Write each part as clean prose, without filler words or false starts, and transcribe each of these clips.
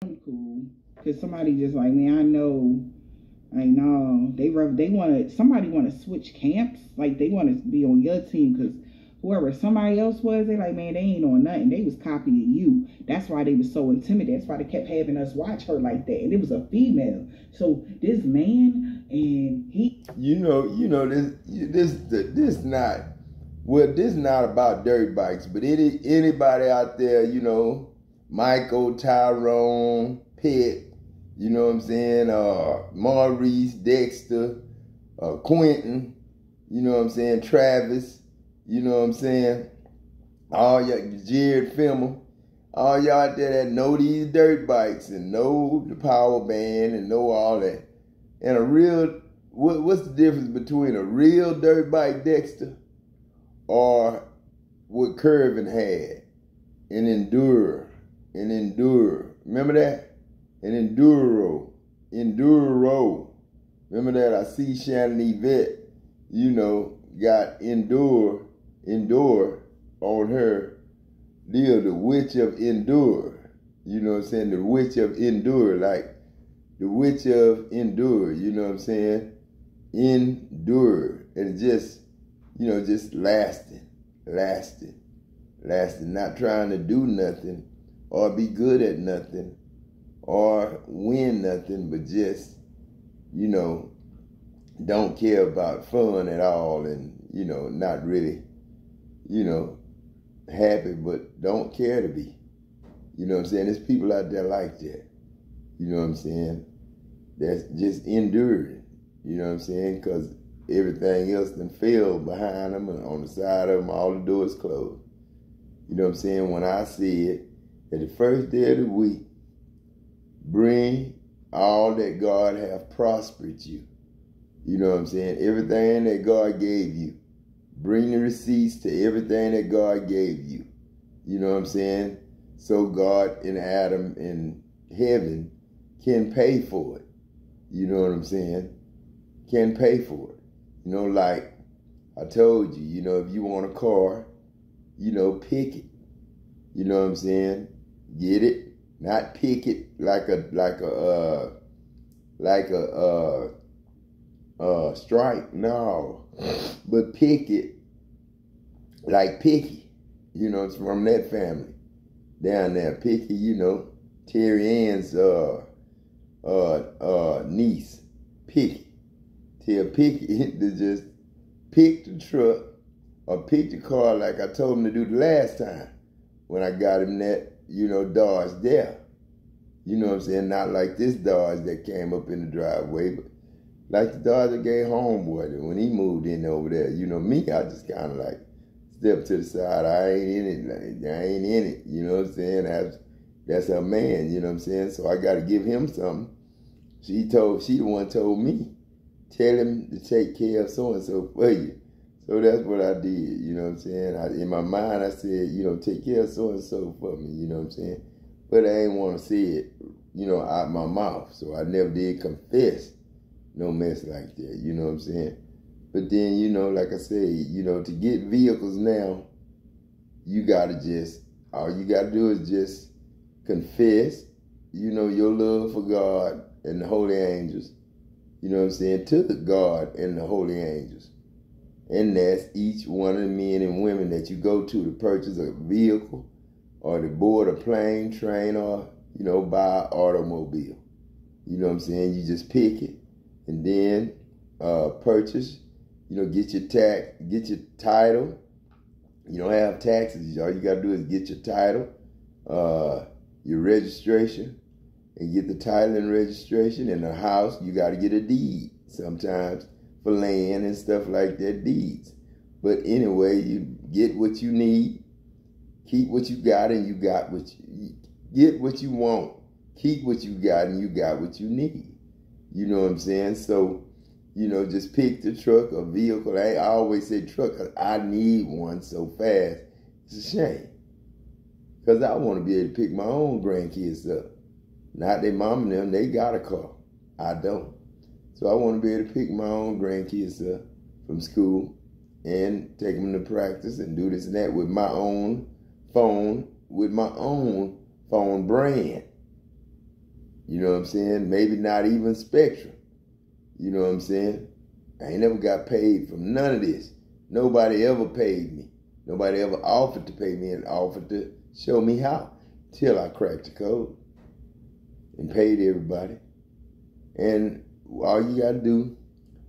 I'm cool. Cause somebody just like me, I know. I know they want to. Somebody want to switch camps. Like they want to be on your team because whoever somebody else was, they like man, they ain't on nothing. They was copying you. That's why they was so intimidated. That's why they kept having us watch her like that. And it was a female. So this man and he. This not. Well, this is not about dirt bikes, but anybody out there, Michael, Tyrone, Pitt, you know what I'm saying, Maurice, Dexter, Quentin, you know what I'm saying, Travis, you know what I'm saying, all y'all, Jared Fimmel, all y'all out there that know these dirt bikes and know the power band and know all that. And what's the difference between a real dirt bike, Dexter, or what Curvin had? An Enduro. Remember that? An Enduro. Remember that? I see Shannon Yvette, got Endure on her deal, the Witch of Endure. You know what I'm saying? The Witch of Endure, like the Witch of Endure, you know what I'm saying? Endure. And just lasting, not trying to do nothing or be good at nothing or win nothing, but just, don't care about fun at all and, not really, happy, but don't care to be. You know what I'm saying? There's people out there like that. You know what I'm saying? That's just enduring. You know what I'm saying? Because everything else then fell behind them and on the side of them, all the doors closed. You know what I'm saying? When I said that the first day of the week, bring all that God have prospered you. You know what I'm saying? Everything that God gave you. Bring the receipts to everything that God gave you. You know what I'm saying? So God and Adam in heaven can pay for it. You know what I'm saying? Can pay for it. Like I told you, if you want a car, pick it. You know what I'm saying? Get it. Not pick it like a strike. No. But pick it like Picky. It's from that family. Down there. Picky, Terry Ann's niece. Picky. Tell Picky to just pick the truck or pick the car like I told him to do the last time when I got him that, Dodge there. You know what I'm saying? Not like this Dodge that came up in the driveway, but like the Dodge that gave homeboy when he moved in over there. Me, I just kind of like stepped to the side. I ain't in it. You know what I'm saying? That's her man, you know what I'm saying? So I got to give him something. She the one told me, tell him to take care of so-and-so for you. So that's what I did, you know what I'm saying? In my mind, I said, take care of so-and-so for me, you know what I'm saying? But I ain't want to say it, out my mouth. So I never did confess no mess like that, you know what I'm saying? But then, like I say, to get vehicles now, all you got to do is just confess, your love for God and the holy angels, you know what I'm saying, to God and the holy angels. And that's each one of the men and women that you go to purchase a vehicle or to board a plane, train, or, buy an automobile. You know what I'm saying? You just pick it and then purchase, get your title. You don't have taxes. All you got to do is get your title, your registration, and get the title and registration. In the house, you got to get a deed sometimes for land and stuff like that, deeds. But anyway, you get what you need, keep what you got, and you got what you get what you want, keep what you got, and you got what you need. You know what I'm saying? So, just pick the truck or vehicle. I always say truck because I need one so fast. It's a shame. Because I want to be able to pick my own grandkids up. Not their mom and them, they got a car. I don't. So I want to be able to pick my own grandkids up from school and take them to practice and do this and that with my own phone brand. You know what I'm saying? Maybe not even Spectrum. You know what I'm saying? I ain't never got paid from none of this. Nobody ever paid me. Nobody ever offered to pay me and offered to show me how till I cracked the code and paid everybody. And all you got to do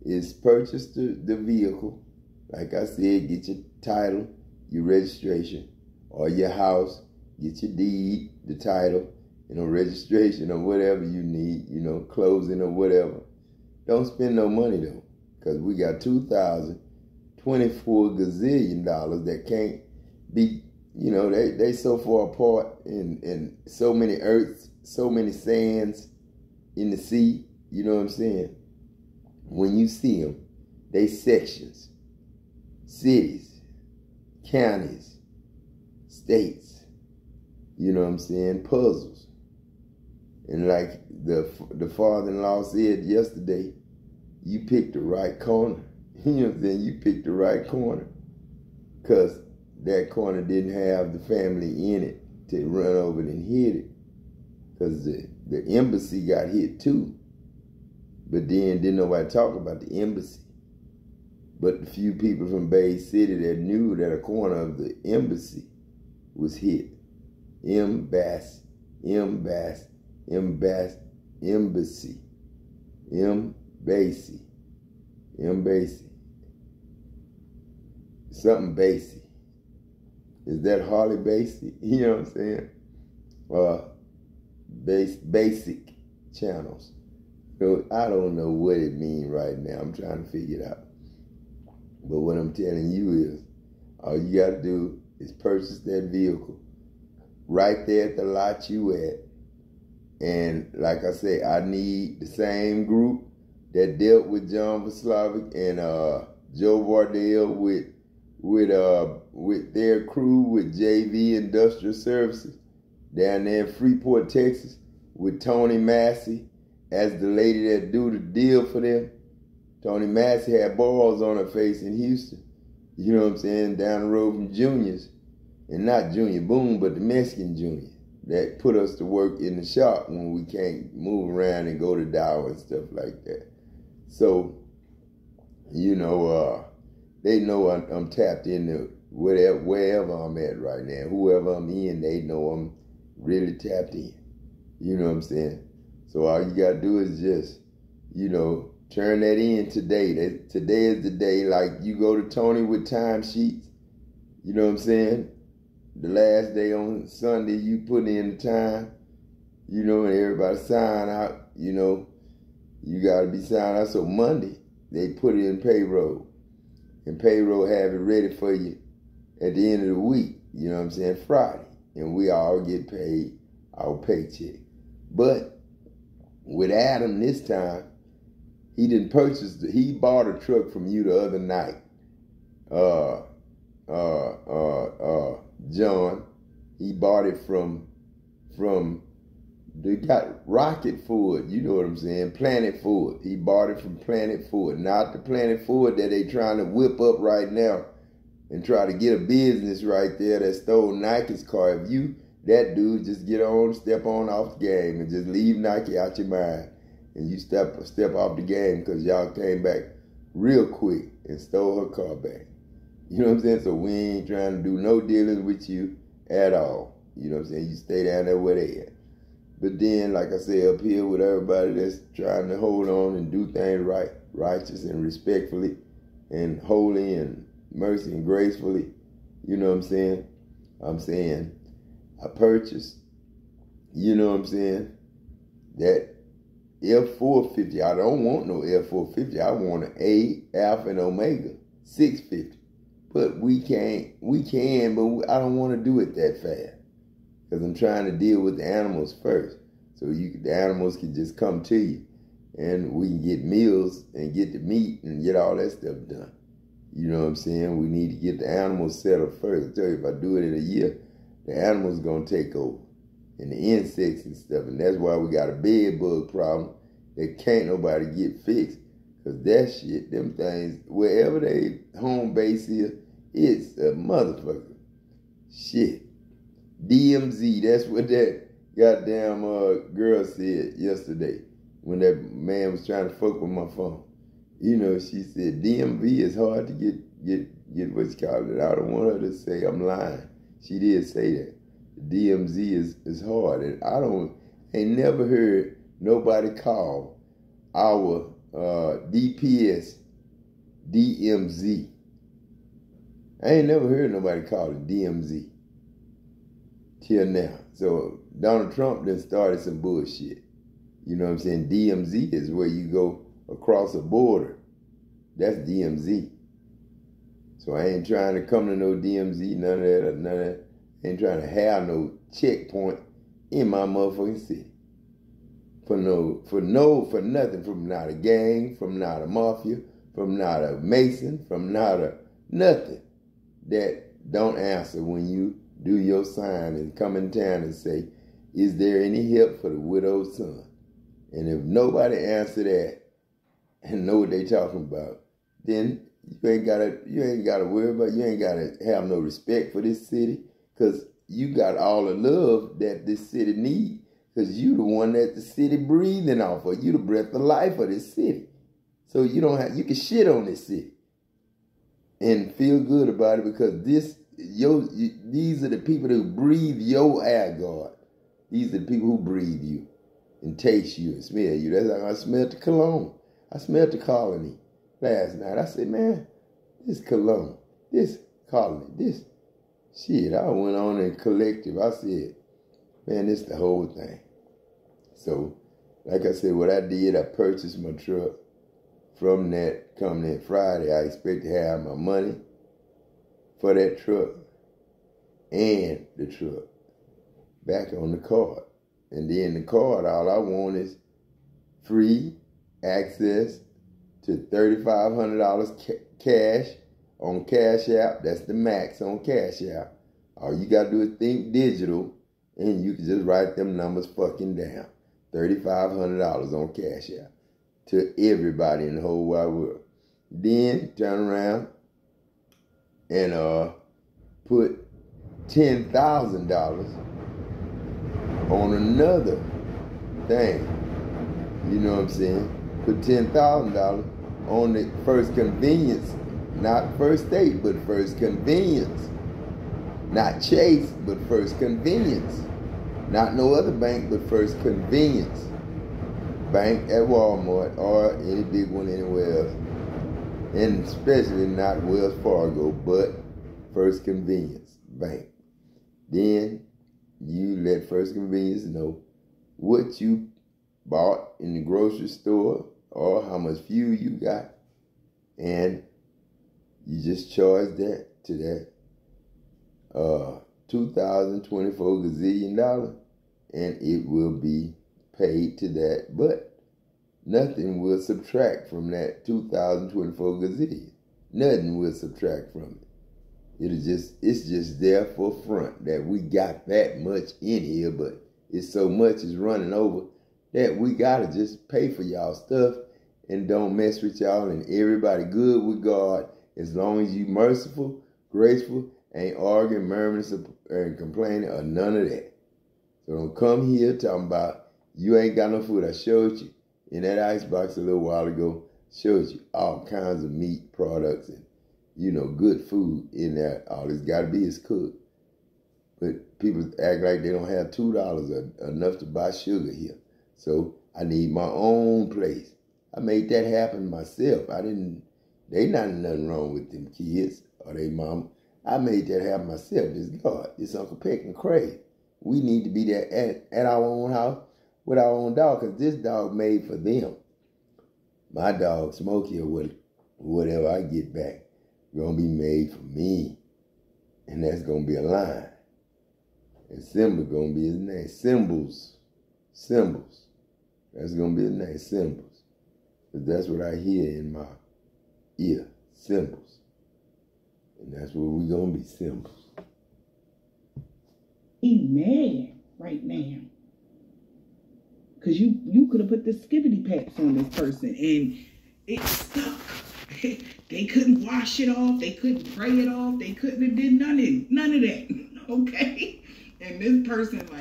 is purchase the vehicle. Like I said, get your title, your registration, or your house, get your deed, the title, registration or whatever you need, closing or whatever. Don't spend no money though, because we got $2,024 gazillion that can't be, they so far apart in so many earths, so many sands in the sea. You know what I'm saying? When you see them, they sections, cities, counties, states, you know what I'm saying, puzzles. And like the father-in-law said yesterday, you picked the right corner. You know what I'm saying? You picked the right corner. Because that corner didn't have the family in it to run over and hit it. Because the embassy got hit too. But then didn't nobody talk about the embassy. But the few people from Bay City that knew that a corner of the embassy was hit. Embassy. Something Basie. Is that Harley Basie? You know what I'm saying? Basic channels. So I don't know what it means right now. I'm trying to figure it out. But what I'm telling you is, all you got to do is purchase that vehicle right there at the lot you at. And like I say, I need the same group that dealt with John Vaslavic and Joe Vardell with their crew with JV Industrial Services down there in Freeport, Texas, with Tony Massey as the lady that do the deal for them. Tony Massey had balls on her face in Houston. You know what I'm saying? Down the road from Junior's. And not Junior Boone, but the Mexican Junior that put us to work in the shop when we can't move around and go to Dow and stuff like that. So, they know I'm tapped into wherever I'm at right now. Whoever I'm in, they know I'm really tapped in. You know what I'm saying? So all you got to do is just, turn that in today. Today is the day. Like you go to Tony with timesheets. You know what I'm saying? The last day on Sunday, you put in the time, and everybody sign out, you got to be signed out. So Monday, they put it in payroll. And payroll have it ready for you at the end of the week, you know what I'm saying, Friday. And we all get paid our paycheck. But with Adam this time, he didn't purchase, he bought a truck from you the other night. John, he bought it from they got Rocket Ford, you know what I'm saying, Planet Ford. He bought it from Planet Ford, not the Planet Ford that they trying to whip up right now and try to get a business right there that stole Nike's car. If you, that dude, just step on off the game and just leave Nike out your mind and you step off the game because y'all came back real quick and stole her car back. You know what I'm saying? So we ain't trying to do no dealings with you at all. You know what I'm saying? You stay down there where they at. But then, like I say, up here with everybody that's trying to hold on and do things right, righteous and respectfully and holy and mercy and gracefully, you know what I'm saying? I'm saying I purchased, you know what I'm saying, that F450. I don't want no F450. I want an A, Alpha, and Omega 650. But we can, but I don't want to do it that fast. Because I'm trying to deal with the animals first. So the animals can just come to you. And we can get meals and get the meat and get all that stuff done. You know what I'm saying? We need to get the animals settled first. I tell you, if I do it in a year, the animals going to take over. And the insects and stuff. And that's why we got a bed bug problem that can't nobody get fixed. Because that shit, them things, wherever they home base is, it's a motherfucker. Shit. DMZ, that's what that goddamn girl said yesterday when that man was trying to fuck with my phone. You know, she said DMV is hard to get what you call it. I don't want her to say I'm lying. She did say that. DMZ is hard. And ain't never heard nobody call our DPS DMZ. I ain't never heard nobody call it DMZ till now. So Donald Trump done started some bullshit. You know what I'm saying? DMZ is where you go across a border. That's DMZ. So I ain't trying to come to no DMZ, none of that. I ain't trying to have no checkpoint in my motherfucking city. For nothing, from not a gang, from not a mafia, from not a mason, from not a nothing that don't answer when you do your sign and come in town and say, is there any help for the widow's son? And if nobody answer that and know what they talking about, then you ain't gotta worry about, you ain't gotta have no respect for this city, because you got all the love that this city need, because you the one that the city breathing off of. You the breath of life of this city. So you can shit on this city and feel good about it, because these are the people who breathe your air, God. These are the people who breathe you and taste you and smell you. That's how I smelled the cologne. I smelled the colony last night. I said, man, this cologne, this colony, this shit. I went on and collective. I said, man, this the whole thing. So, like I said, what I did, I purchased my truck from that company Friday. I expect to have my money for that truck and the truck back on the card. And then the card, all I want is free access to $3,500 cash on Cash App. That's the max on Cash App. All you got to do is think digital, and you can just write them numbers fucking down. $3,500 on Cash App to everybody in the whole wide world. Then turn around and put $10,000 on another thing. You know what I'm saying? Put $10,000 on the First Convenience, not First State, but First Convenience. Not Chase, but First Convenience. Not no other bank, but First Convenience. Bank at Walmart or any big one anywhere else. And especially not Wells Fargo, but First Convenience Bank. Then you let First Convenience know what you bought in the grocery store or how much fuel you got, and you just charge that to that 2024 gazillion dollar, and it will be paid to that, but nothing will subtract from that 2024 gazillion. Nothing will subtract from it. It's just there for front that we got that much in here, but it's so much is running over that we gotta just pay for y'all stuff and don't mess with y'all, and everybody good with God as long as you merciful, graceful, ain't arguing, murmuring, and complaining or none of that. So don't come here talking about you ain't got no food. I showed you in that icebox a little while ago, showed you all kinds of meat products and, you know, good food in there. All it's got to be is cooked. But people act like they don't have $2 or enough to buy sugar here. So I need my own place. I made that happen myself. They not nothing wrong with them kids or they mom. I made that happen myself. It's God. It's Uncle Peck and Craig. We need to be there at our own house with our own dog, because this dog made for them. My dog, Smokey, or whatever I get back, gonna be made for me. And that's gonna be a line. And Cymbal'z gonna be his name. Cymbal'z. That's gonna be his name, Cymbal'z. Because that's what I hear in my ear, Cymbal'z. And that's what we gonna be, Cymbal'z. He mad right now. Because you could have put the skibbity packs on this person and it stuck. They couldn't wash it off. They couldn't pray it off. They couldn't have did none of that. Okay? And this person like,